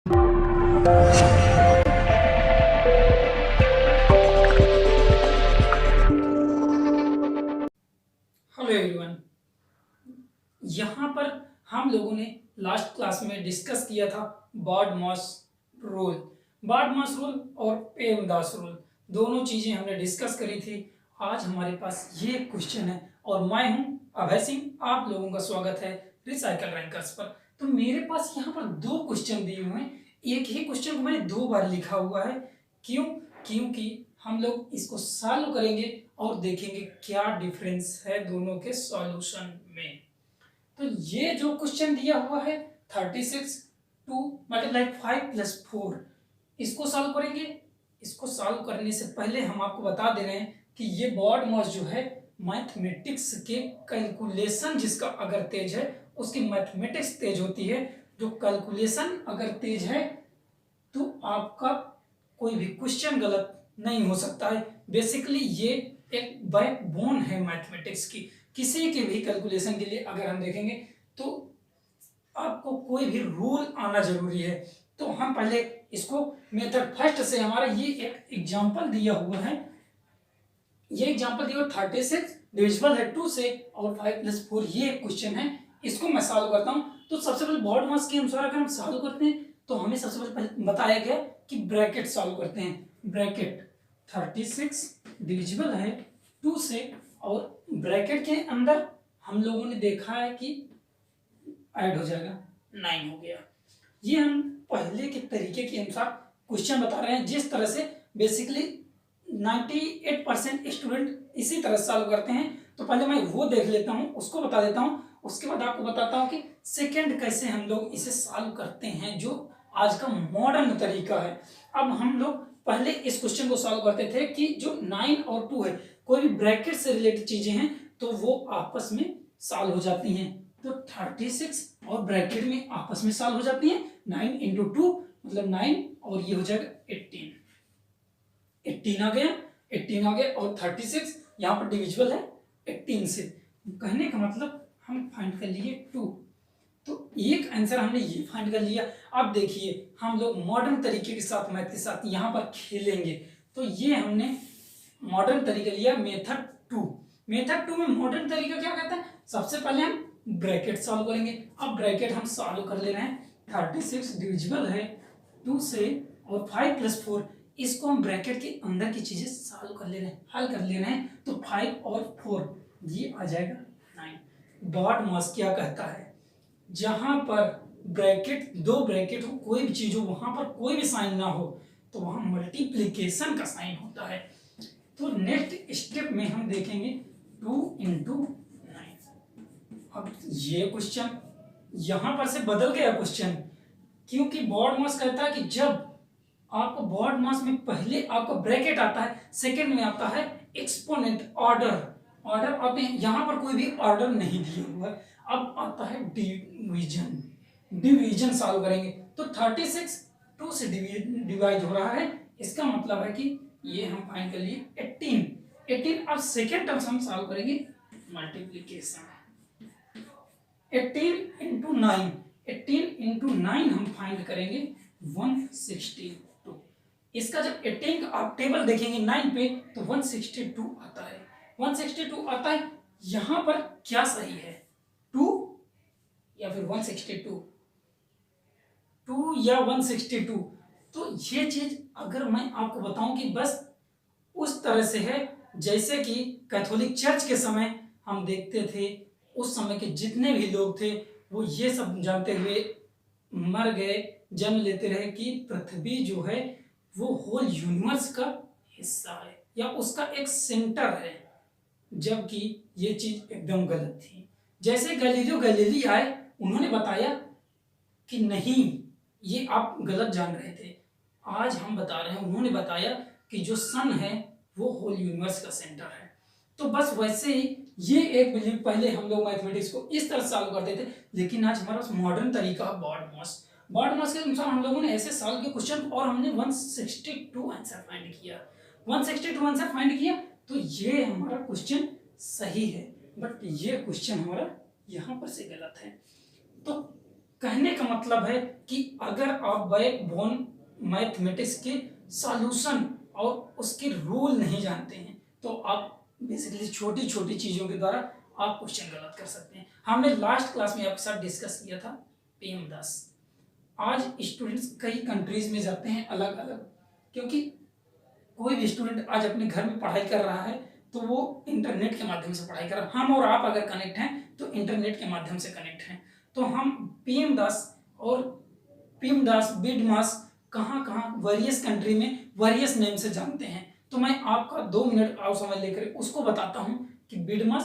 Hello everyone. यहाँ पर हम लोगों ने लास्ट क्लास में डिस्कस किया था बॉड-मॉस रूल। बॉड-मॉस रूल और पेमदास रूल दोनों चीजें हमने डिस्कस करी थी। आज हमारे पास ये क्वेश्चन है और मैं हूं अभय सिंह। आप लोगों का स्वागत है रिसाइकल रैंकर्स पर। तो मेरे पास यहाँ पर दो क्वेश्चन दिए हुए हैं। एक ही क्वेश्चन को मैंने दो बार लिखा हुआ है। क्यों? क्योंकि हम लोग इसको सॉल्व करेंगे और देखेंगे क्या डिफरेंस है दोनों के सॉल्यूशन में। तो ये जो क्वेश्चन दिया हुआ है 36 2 मल्टीप्लाई 5 प्लस 4, इसको सॉल्व करेंगे। इसको सॉल्व करने से पहले हम आपको बता दे रहे हैं कि ये बॉड-मॉस जो है मैथमेटिक्स के कैलकुलेशन जिसका अगर तेज है उसकी मैथमेटिक्स तेज होती है। जो कैलकुलेशन अगर तेज है तो आपका कोई भी क्वेश्चन गलत नहीं हो सकता है। बेसिकली ये एक बैकबोन है मैथमेटिक्स की। किसी के भी कैलकुलेशन के लिए अगर हम देखेंगे तो आपको कोई भी रूल आना जरूरी है। तो हम पहले इसको मेथड फर्स्ट से, हमारा ये एक एग्जांपल दिया हुआ है। ये एग्जांपल दिया 36 डिविजिबल है 2 से और 5 प्लस 4 ये क्वेश्चन है। इसको मैं सॉल्व करता हूं। तो सबसे पहले बॉड-मॉस के अनुसार अगर हम सॉल्व करते हैं तो हमें सबसे पहले बताया गया कि ब्रैकेट सॉल्व करते हैं। ब्रैकेट 36 डिविजिबल है 2 से और ब्रैकेट के अंदर हम लोगों ने देखा है कि ऐड हो जाएगा 9 हो गया। ये हम पहले के तरीके के अनुसार क्वेश्चन बता रहे हैं जिस तरह से बेसिकली 98% स्टूडेंट इसी तरह सॉल्व करते हैं। तो पहले मैं वो देख लेता हूं, उसको बता देता हूं, उसके बाद आपको बताता हूं कि सेकंड कैसे हम लोग इसे सॉल्व करते हैं जो आज का मॉडर्न तरीका है। अब हम लोग पहले इस क्वेश्चन को सॉल्व करते थे कि जो 9 और 2 है कोई भी ब्रैकेट से रिलेटेड चीजें हैं तो वो आपस में सॉल्व हो जाती हैं। तो 36 और ब्रैकेट में आपस में सॉल्व हो जाती हैं। 9 इंटू 2 मतलब 9 और ये हो जाएगा 18 आ गया। 18 आ गया और 36 यहाँ पर डिविजिबल है 18 से। कहने का मतलब हम फाइंड कर लिए 2। तो एक आंसर हमने ये फाइंड कर लिया। अब देखिए हम लोग मॉडर्न तरीके के साथ, मैथ के साथ यहाँ पर खेलेंगे। तो ये हमने मॉडर्न तरीका लिया मेथड 2। मेथड 2 में मॉडर्न तरीका क्या कहता है? सबसे पहले हम ब्रैकेट सॉल्व करेंगे। अब ब्रैकेट हम सॉल्व कर ले रहे हैं। 36 डिविजिबल है 2 से और 5 प्लस 4, इसको हम ब्रैकेट के अंदर की चीजें सॉल्व कर ले रहे हैं, हल कर ले रहे हैं। तो 5 और 4 ये आ जाएगा 9। बॉड-मॉस क्या कहता है? जहां पर ब्रैकेट, दो ब्रैकेट हो, कोई भी चीज हो, वहां पर कोई भी साइन ना हो तो वहां मल्टीप्लीकेशन का साइन होता है। तो नेक्स्ट स्टेप में हम देखेंगे 2 इंटू 9। अब ये क्वेश्चन यहां पर से बदल गया क्वेश्चन, क्योंकि बॉड-मॉस कहता है कि जब आपको बॉड-मॉस में पहले आपका ब्रैकेट आता है, सेकंड में आता है एक्सपोनेंट, ऑर्डर आते हैं। यहां पर कोई भी ऑर्डर नहीं दिया हुआ है। अब आता है डिवीजन सॉल्व करेंगे। तो 36 2 से डिवाइड हो रहा है, इसका मतलब है कि ये हम फाइंड कर लिए 18। अब सेकेंड टर्म्स हम सॉल्व करेंगे मल्टीप्लीकेशन। 18 इंटू 9 हम फाइंड करेंगे 162। इसका जब 18 का आप टेबल देखेंगे 9 पे तो 162 आता है। 162 आता है। यहां पर क्या सही है, 2 या फिर 162? 2 या 162? तो ये चीज अगर मैं आपको बताऊं कि बस उस तरह से है जैसे कि कैथोलिक चर्च के समय हम देखते थे, उस समय के जितने भी लोग थे वो ये सब जानते हुए मर गए, जन्म लेते रहे कि पृथ्वी जो है वो होल यूनिवर्स का हिस्सा है या उसका एक सेंटर है, जबकि ये चीज एकदम गलत थी। जैसे गैलीलियो गैलीली आए, उन्होंने बताया कि नहीं, ये आप गलत जान रहे थे। आज हम बता रहे हैं, उन्होंने बताया कि जो सन है वो होल यूनिवर्स का सेंटर है। तो बस वैसे ही ये एक बिलीव, पहले हम लोग मैथमेटिक्स को इस तरह सॉल्व करते थे, लेकिन आज हमारा पास मॉडर्न तरीका बॉड-मॉस के अनुसार हम लोगों ने ऐसे सॉल्व किया क्वेश्चन और हमने 162 आंसर फाइंड किया। 162 आंसर फाइंड किया तो ये हमारा क्वेश्चन सही है, बट ये क्वेश्चन हमारा यहां पर से गलत है। तो कहने का मतलब है कि अगर आप बैकबोन मैथमेटिक्स के सॉल्यूशन और उसके रूल नहीं जानते हैं तो आप बेसिकली छोटी छोटी चीज़ों के द्वारा आप क्वेश्चन गलत कर सकते हैं। हमने लास्ट क्लास में आपके साथ डिस्कस किया था PEMDAS। आज स्टूडेंट्स कई कंट्रीज में जाते हैं अलग अलग, क्योंकि कोई भी स्टूडेंट आज अपने घर में पढ़ाई कर रहा है तो वो इंटरनेट के माध्यम से पढ़ाई कर रहा है। हम और आप अगर कनेक्ट हैं तो इंटरनेट के माध्यम से कनेक्ट हैं। तो हम PEMDAS और PEMDAS BIDMAS कहाँ कहाँ वेरियस कंट्री में वेरियस नेम से जानते हैं। तो मैं आपका 2 मिनट आप समझ लेकर उसको बताता हूँ कि BIDMAS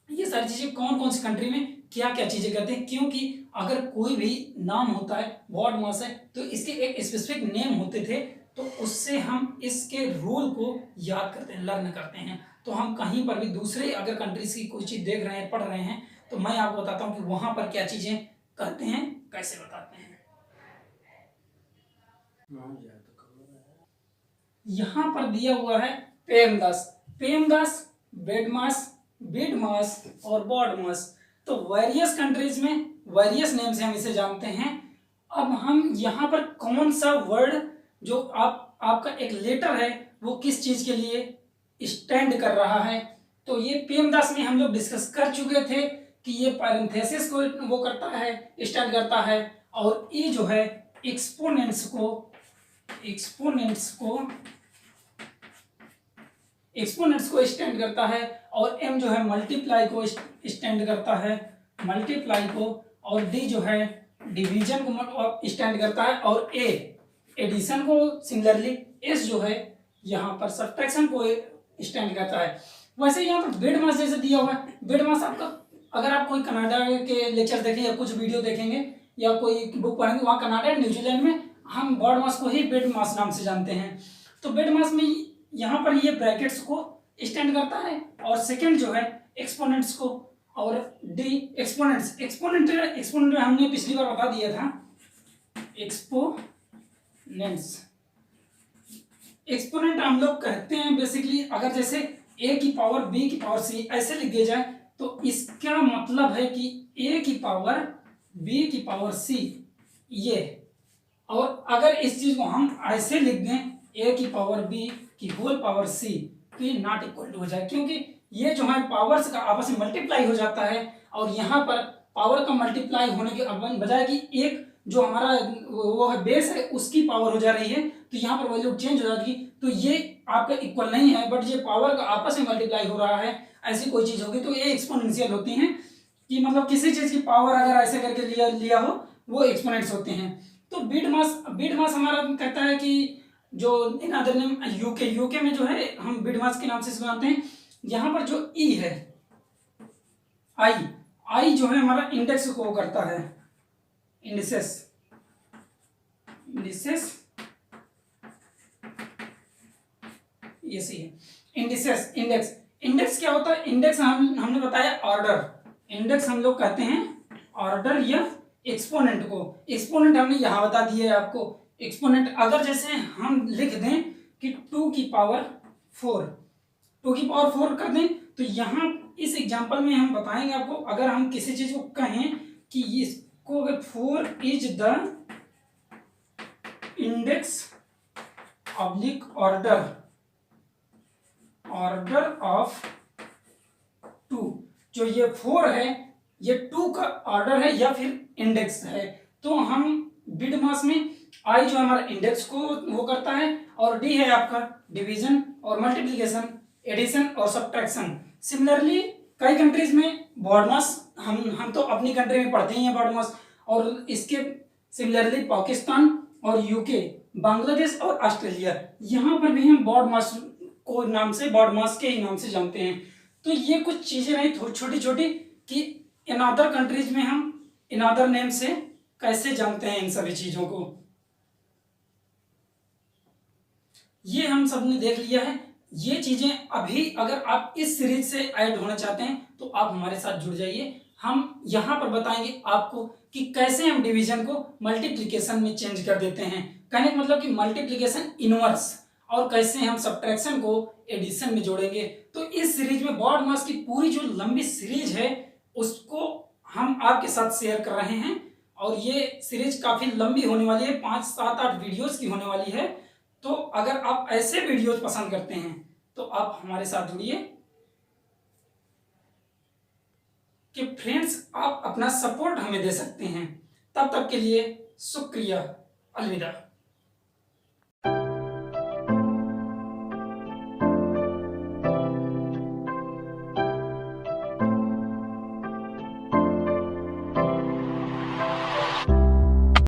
ये सारी चीजें कौन कौन सी कंट्री में क्या क्या चीजें करते हैं। क्योंकि अगर कोई भी नाम होता है, BODMAS है, तो इसके एक स्पेसिफिक नेम होते थे, तो उससे हम इसके रूल को याद करते हैं, लर्न करते हैं। तो हम कहीं पर भी दूसरे अगर कंट्रीज की कोई चीज देख रहे हैं, पढ़ रहे हैं, तो मैं आपको बताता हूँ कि वहां पर क्या चीजें करते हैं, कैसे बताते हैं। यहां पर दिया हुआ है PEMDAS, BIDMAS और BODMAS। तो वेरियस कंट्रीज में वेरियस नेम से हम इसे जानते हैं। अब हम यहाँ पर कौन सा वर्ड जो आपका एक लेटर है वो किस चीज के लिए स्टैंड कर रहा है, तो ये PEMDAS में हम लोग डिस्कस कर चुके थे कि ये पैरेंथेसिस को वो करता है, स्टैंड करता है, और ये जो है एक्सपोनेंट्स को स्टैंड करता है, और M जो है मल्टीप्लाई को स्टैंड करता है, और D जो है डिवीजन को स्टैंड करता है, और A एडिशन को सिमिलरली, S जो है यहाँ पर सब्ट्रैक्शन को स्टैंड करता है। वैसे यहाँ पर BIDMAS जैसे दिया हुआ है, BIDMAS आपका अगर आप कोई कनाडा के लेक्चर देखें या कुछ वीडियो देखेंगे या कोई बुक पढ़ेंगे, वहाँ कनाडा न्यूजीलैंड में हम BODMAS को ही BIDMAS नाम से जानते हैं। तो BIDMAS में यहाँ पर ये ब्रैकेट्स को स्टैंड करता है, और सेकंड जो है एक्सपोनेंट्स को, और D एक्सपोनेंट हमने पिछली बार बता दिया था। एक्सपोनेंट हम लोग कहते हैं बेसिकली, अगर जैसे A की पावर B की पावर C ऐसे लिख दिया जाए तो इसका मतलब है कि A की पावर B की पावर C ये, और अगर इस चीज को हम ऐसे लिख दें A की पावर B की होल पावर C, तो ये नॉट इक्वल टू हो जाए, क्योंकि ये जो है पावर्स का आपस में मल्टीप्लाई हो जाता है, और यहाँ पर पावर का मल्टीप्लाई होने के बजाय कि एक जो हमारा वो है बेस है उसकी पावर हो जा रही है, तो यहाँ पर वैल्यू चेंज हो जाएगी, तो ये आपका इक्वल नहीं है, बट ये पावर का आपस में मल्टीप्लाई हो रहा है, ऐसी कोई चीज होगी तो ये एक्सपोनेंशियल होती हैं, कि मतलब किसी चीज की पावर अगर ऐसे करके लिया हो वो एक्सपोनेंट्स होते हैं। तो BIDMAS हमारा कहता है कि जो इन अदर नेम यूके में जो है हम BIDMAS के नाम से जानते हैं। यहाँ पर जो E है आई जो है हमारा इंडेक्स को करता है, इंडिसेस ये सही है। इंडेक्स क्या होता है? इंडेक्स हमने बताया ऑर्डर, इंडेक्स हम लोग कहते हैं ऑर्डर या एक्सपोनेंट को। एक्सपोनेंट हमने यहां बता दिया है आपको। एक्सपोनेंट अगर जैसे हम लिख दें कि 2 की पावर 4 कर दें, तो यहां इस एग्जांपल में हम बताएंगे आपको, अगर हम किसी चीज को कहें कि इसको अगर 4 is the index oblique order of 2, जो ये 4 है ये 2 का ऑर्डर है या फिर इंडेक्स है, तो हम BIDMAS में I जो हमारा इंडेक्स को वो करता है, और D है आपका डिवीजन और मल्टीप्लिकेशन, एडिशन और सब्ट्रैक्शन। सिमिलरली कई कंट्रीज में BODMAS, हम तो अपनी कंट्री में पढ़ते ही हैं BODMAS, और इसके सिमिलरली पाकिस्तान और यूके, बांग्लादेश और ऑस्ट्रेलिया, यहाँ पर भी हम BODMAS के ही नाम से जानते हैं। तो ये कुछ चीजें रही छोटी छोटी कि इन अदर कंट्रीज में हम इन अदर नेम से कैसे जानते हैं इन सभी चीजों को, ये हम सबने देख लिया है। ये चीजें अभी अगर आप इस सीरीज से ऐड होना चाहते हैं तो आप हमारे साथ जुड़ जाइए। हम यहाँ पर बताएंगे आपको कि कैसे हम डिवीजन को मल्टीप्लिकेशन में चेंज कर देते हैं, कहने का मतलब कि मल्टीप्लिकेशन इनवर्स, और कैसे हम सब्ट्रैक्शन को एडिशन में जोड़ेंगे। तो इस सीरीज में BODMAS की पूरी जो लंबी सीरीज है उसको हम आपके साथ शेयर कर रहे हैं। और ये सीरीज काफ़ी लंबी होने वाली है, 5, 7, 8 वीडियोस की होने वाली है। तो अगर आप ऐसे वीडियोस पसंद करते हैं तो आप हमारे साथ जुड़िए। कि फ्रेंड्स, आप अपना सपोर्ट हमें दे सकते हैं। तब तक के लिए शुक्रिया। अलविदा।